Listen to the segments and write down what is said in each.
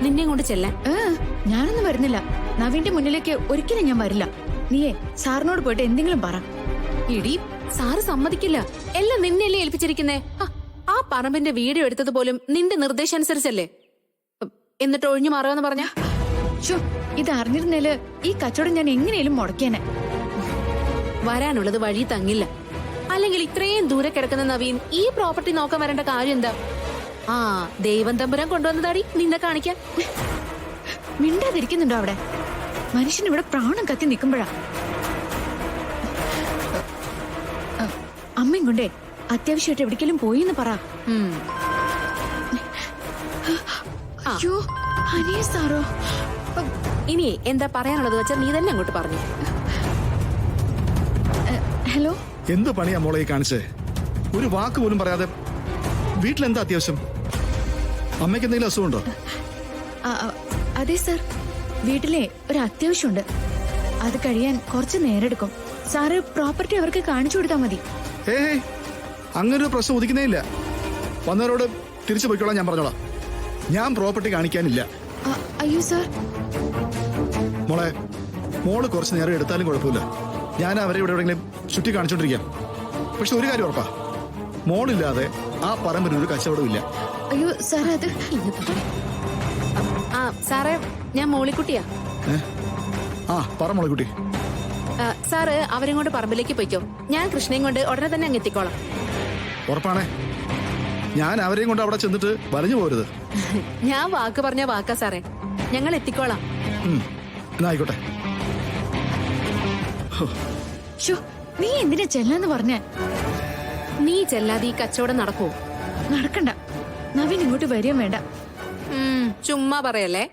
നിന്നെ കൊണ്ട് ചെല്ലാൻ. ഞാനൊന്നും വരുന്നില്ല. നവീന്റെ മുന്നിലേക്ക് ഒരിക്കലും ഞാൻ വരില്ല. നീയേ സാറിനോട് പോയിട്ട് എന്തെങ്കിലും പറ. ഇടി, സാറ് സമ്മതിക്കില്ല. എല്ലാം നിന്നെയല്ലേ ഏൽപ്പിച്ചിരിക്കുന്നേ. ആ പറമ്പിന്റെ വീഡിയോ എടുത്തത് പോലും നിന്റെ നിർദ്ദേശാനുസരിച്ചല്ലേ. എന്നിട്ട് ഒഴിഞ്ഞു മാറുമെന്ന് പറഞ്ഞ ഇത് അറിഞ്ഞിരുന്നേല് ഈ കച്ചവടം ഞാൻ എങ്ങനെയും മുടക്കിയേനെ. വരാനുള്ളത് വഴി തങ്ങില്ല. അല്ലെങ്കിൽ ഇത്രയും ദൂരെ കിടക്കുന്ന നവീൻ ഈ പ്രോപ്പർട്ടി നോക്കാൻ വരേണ്ട കാര്യം എന്താ? ദൈവം തമ്പുരാൻ കൊണ്ടുവന്നതാടി നിന്നെ കാണിക്കാൻ. മിണ്ടാതിരിക്കുന്നുണ്ടോ അവിടെ? മനുഷ്യൻ ഇവിടെ പ്രാണം കത്തി നിൽക്കുമ്പോഴാ. അമ്മയും കൊണ്ടേ അത്യാവശ്യമായിട്ട് എവിടേക്കെങ്കിലും പോയിന്ന് പറ. അയ്യോ അനിയ സാറോ. ഇനി എന്താ പറയാനുള്ളത് വെച്ചാൽ നീ തന്നെ അങ്ങോട്ട് പറഞ്ഞു. ഹലോ, എന്ത് പണിയാ മോളെ ഈ കാണിച്ചേ? ഒരു വാക്ക് പോലും പറയാതെ. വീട്ടിലെന്താ അത്യാവശ്യം? അമ്മയ്ക്ക് എന്തെങ്കിലും അസുഖമുണ്ടോ? അതെ സാർ, വീട്ടിലെ ഒരു അത്യാവശ്യമുണ്ട്. അത് കഴിയാൻ കുറച്ച് നേരെടുക്കും. സാറ് പ്രോപ്പർട്ടി അവർക്ക് കാണിച്ചു കൊടുത്താൽ മതി. അങ്ങനൊരു പ്രശ്നം ഉദിക്കുന്നേ ഇല്ല. വന്നവരോട് തിരിച്ചു പോയിക്കോളാം ഞാൻ പറഞ്ഞോളാം. ഞാൻ പ്രോപ്പർട്ടി കാണിക്കാനില്ല. അയ്യോ സാർ. മോള് കുറച്ച് നേരം എടുത്താലും കുഴപ്പമില്ല. ഞാൻ അവരെ ഇവിടെ എവിടെയെങ്കിലും ചുറ്റി കാണിച്ചോണ്ടിരിക്കാം. പക്ഷെ ഒരു കാര്യം ഉറപ്പാ, മോളില്ലാതെ ആ പറമ്പിനൊരു കച്ചവടം ഇല്ല. അയ്യോ സാർ, അത് സാറേ, ഞാൻ മോളിക്കുട്ടിയാ. പറ മോളിക്കുട്ടി. സാറ് അവരും കൊണ്ട് പറമ്പിലേക്ക് പോയിക്കോ. ഞാൻ കൃഷ്ണയും കൊണ്ട് ഉടനെ തന്നെ അങ്ങ് എത്തിക്കോളാം. ഉറപ്പാണേ? ഞാൻ അവരെയും കൊണ്ട് അവിടെ ചെന്നിട്ട് വലഞ്ഞു പോരുത്. ഞാൻ വാക്ക് പറഞ്ഞ വാക്കാ സാറേ. ഞങ്ങൾ എത്തിക്കോളാം. എന്നാ ആയിക്കോട്ടെ. നീ എന്തിനാ ചെല്ലാന്ന് പറഞ്ഞ? നീ ചെല്ലാതെ ഈ കച്ചവടം നടക്കൂ? നടക്കണ്ട. നവീൻ ഇങ്ങോട്ട് വരികയും വേണ്ട. ചുമ്മാ പറയല്ലേ.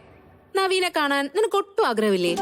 നവീനെ കാണാൻ നിനക്ക് ഒട്ടും ആഗ്രഹമില്ലേ?